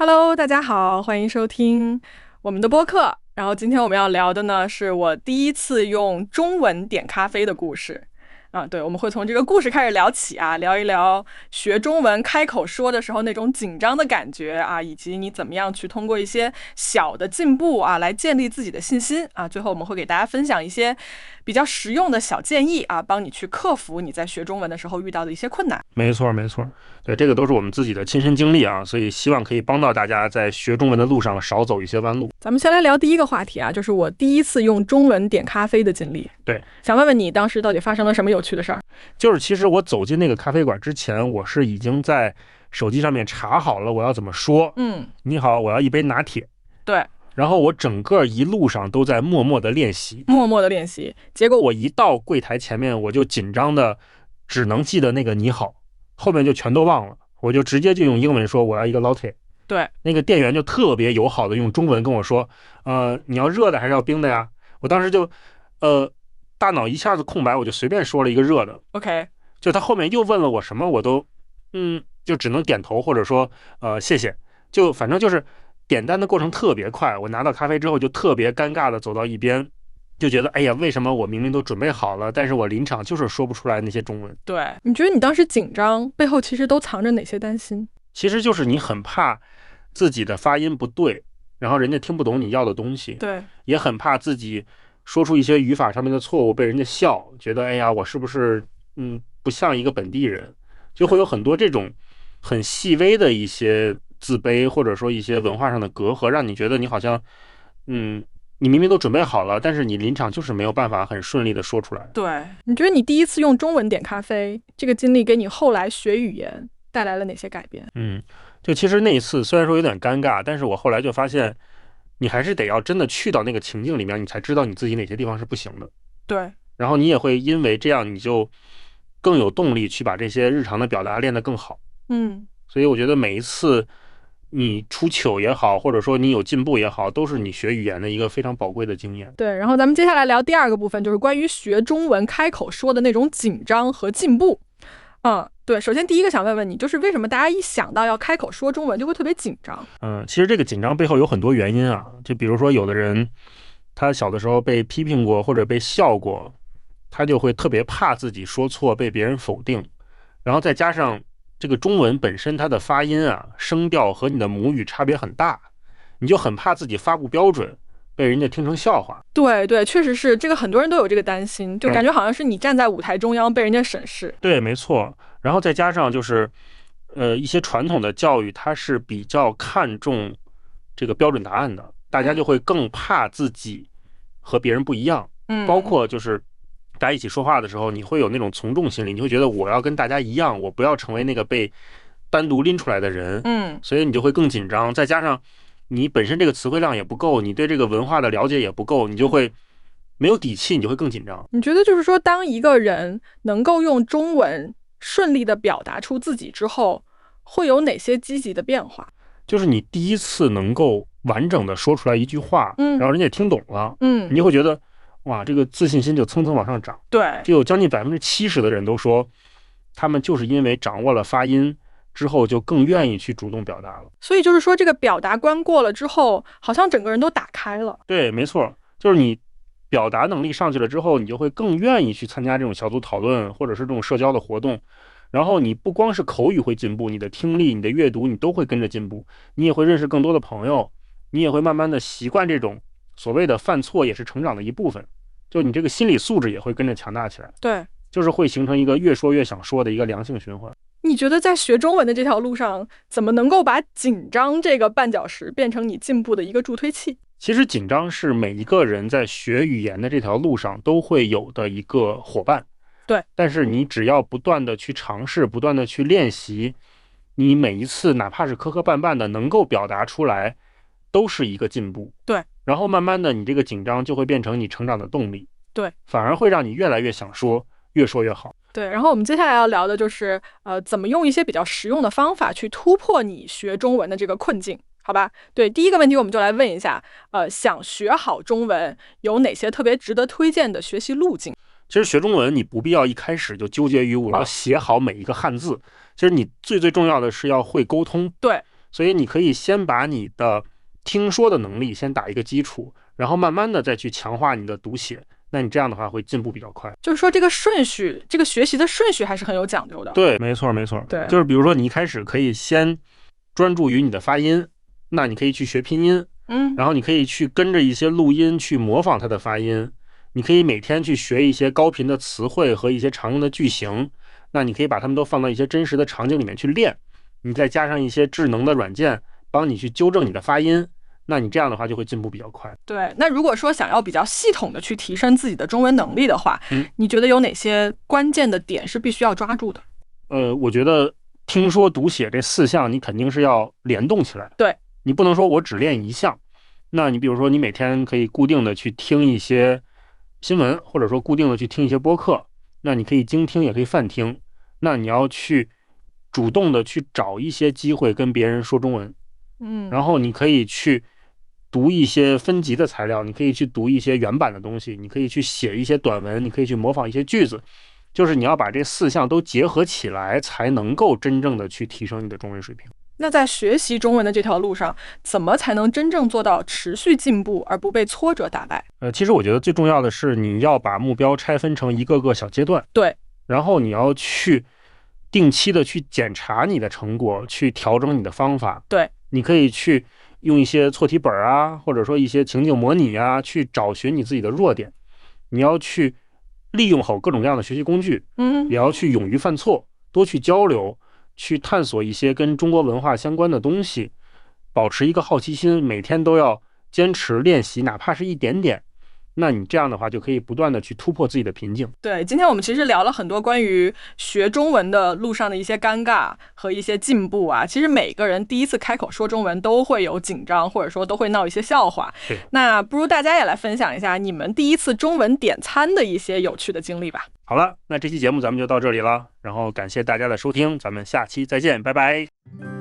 Hello，大家好，欢迎收听我们的播客。然后今天我们要聊的呢，是我第一次用中文点咖啡的故事。对，我们会从这个故事开始聊起啊，聊一聊学中文开口说的时候那种紧张的感觉啊，以及你怎么样去通过一些小的进步啊，来建立自己的信心啊。最后我们会给大家分享一些比较实用的小建议啊，帮你去克服你在学中文的时候遇到的一些困难。没错，对，这个都是我们自己的亲身经历啊，所以希望可以帮到大家在学中文的路上少走一些弯路。咱们先来聊第一个话题啊，就是我第一次用中文点咖啡的经历。对，想问问你当时到底发生了什么有趣的事儿？就是其实我走进那个咖啡馆之前，我是已经在手机上面查好了我要怎么说。你好，我要一杯拿铁。对。然后我整个一路上都在默默的练习，结果我一到柜台前面，我就紧张的只能记得那个你好，后面就全都忘了，我就直接就用英文说我要一个 latte。对，那个店员就特别友好的用中文跟我说，你要热的还是要冰的呀？我当时就大脑一下子空白，我就随便说了一个热的。OK， 就他后面又问了我什么，我都就只能点头或者说谢谢，就反正就是点单的过程特别快。我拿到咖啡之后就特别尴尬的走到一边，就觉得哎呀，为什么我明明都准备好了，但是我临场就是说不出来那些中文。对，你觉得你当时紧张背后其实都藏着哪些担心？其实就是你很怕自己的发音不对，然后人家听不懂你要的东西。对，也很怕自己说出一些语法上面的错误被人家笑，觉得哎呀，我是不是不像一个本地人，就会有很多这种很细微的一些自卑，或者说一些文化上的隔阂，让你觉得你好像你明明都准备好了，但是你临场就是没有办法很顺利的说出来。对，你觉得你第一次用中文点咖啡这个经历给你后来学语言带来了哪些改变？就其实那一次虽然说有点尴尬，但是我后来就发现你还是得要真的去到那个情境里面，你才知道你自己哪些地方是不行的。对，然后你也会因为这样你就更有动力去把这些日常的表达练得更好。所以我觉得每一次你出糗也好，或者说你有进步也好，都是你学语言的一个非常宝贵的经验。对，然后咱们接下来聊第二个部分，就是关于学中文开口说的那种紧张和进步。对，首先第一个想问问你，就是为什么大家一想到要开口说中文就会特别紧张？其实这个紧张背后有很多原因啊，就比如说有的人他小的时候被批评过或者被笑过，他就会特别怕自己说错被别人否定，然后再加上这个中文本身它的发音啊声调和你的母语差别很大，你就很怕自己发不标准被人家听成笑话。对对，确实是这个，很多人都有这个担心，就感觉好像是你站在舞台中央被人家审视。对，没错。然后再加上就是一些传统的教育它是比较看重这个标准答案的，大家就会更怕自己和别人不一样。包括就是大家一起说话的时候，你会有那种从众心理，你会觉得我要跟大家一样，我不要成为那个被单独拎出来的人。所以你就会更紧张。再加上你本身这个词汇量也不够，你对这个文化的了解也不够，你就会没有底气，你就会更紧张。你觉得就是说，当一个人能够用中文顺利的表达出自己之后，会有哪些积极的变化？就是你第一次能够完整的说出来一句话，然后人家也听懂了，你就会觉得哇，这个自信心就蹭蹭往上涨。对，就有将近70%的人都说，他们就是因为掌握了发音之后，就更愿意去主动表达了。所以就是说，这个表达关过了之后，好像整个人都打开了。对，没错，就是你表达能力上去了之后，你就会更愿意去参加这种小组讨论，或者是这种社交的活动。然后你不光是口语会进步，你的听力、你的阅读，你都会跟着进步。你也会认识更多的朋友，你也会慢慢的习惯这种所谓的犯错也是成长的一部分。就你这个心理素质也会跟着强大起来。对，就是会形成一个越说越想说的一个良性循环。你觉得在学中文的这条路上，怎么能够把紧张这个绊脚石变成你进步的一个助推器？其实紧张是每一个人在学语言的这条路上都会有的一个伙伴。对，但是你只要不断的去尝试，不断的去练习，你每一次哪怕是磕磕绊绊的能够表达出来，都是一个进步。对，然后慢慢的你这个紧张就会变成你成长的动力。对，反而会让你越来越想说，越说越好。对，然后我们接下来要聊的就是怎么用一些比较实用的方法去突破你学中文的这个困境。好吧，对，第一个问题我们就来问一下，想学好中文有哪些特别值得推荐的学习路径？其实学中文你不必要一开始就纠结于我要写好每一个汉字，其实你最重要的是要会沟通。对，所以你可以先把你的听说的能力先打一个基础，然后慢慢的再去强化你的读写，那你这样的话会进步比较快。就是说这个顺序，这个学习的顺序还是很有讲究的。对，没错没错。对，就是比如说你一开始可以先专注于你的发音，那你可以去学拼音，然后你可以去跟着一些录音去模仿它的发音，你可以每天去学一些高频的词汇和一些常用的句型，那你可以把它们都放到一些真实的场景里面去练，你再加上一些智能的软件帮你去纠正你的发音，那你这样的话就会进步比较快。对，那如果说想要比较系统的去提升自己的中文能力的话，你觉得有哪些关键的点是必须要抓住的？我觉得听说读写这4项你肯定是要联动起来。对，你不能说我只练一项。那你比如说你每天可以固定的去听一些新闻，或者说固定的去听一些播客，那你可以精听也可以泛听，那你要去主动的去找一些机会跟别人说中文，然后你可以去读一些分级的材料，你可以去读一些原版的东西，你可以去写一些短文，你可以去模仿一些句子，就是你要把这4项都结合起来，才能够真正的去提升你的中文水平。那在学习中文的这条路上，怎么才能真正做到持续进步，而不被挫折打败？其实我觉得最重要的是你要把目标拆分成一个个小阶段，对，然后你要去定期的去检查你的成果，去调整你的方法。对，你可以去用一些错题本啊，或者说一些情景模拟啊，去找寻你自己的弱点。你要去利用好各种各样的学习工具，也要去勇于犯错，多去交流，去探索一些跟中国文化相关的东西，保持一个好奇心，每天都要坚持练习，哪怕是一点点，那你这样的话就可以不断的去突破自己的瓶颈。对，今天我们其实聊了很多关于学中文的路上的一些尴尬和一些进步啊。其实每个人第一次开口说中文都会有紧张，或者说都会闹一些笑话。那不如大家也来分享一下你们第一次中文点餐的一些有趣的经历吧。好了，那这期节目咱们就到这里了，然后感谢大家的收听，咱们下期再见，拜拜。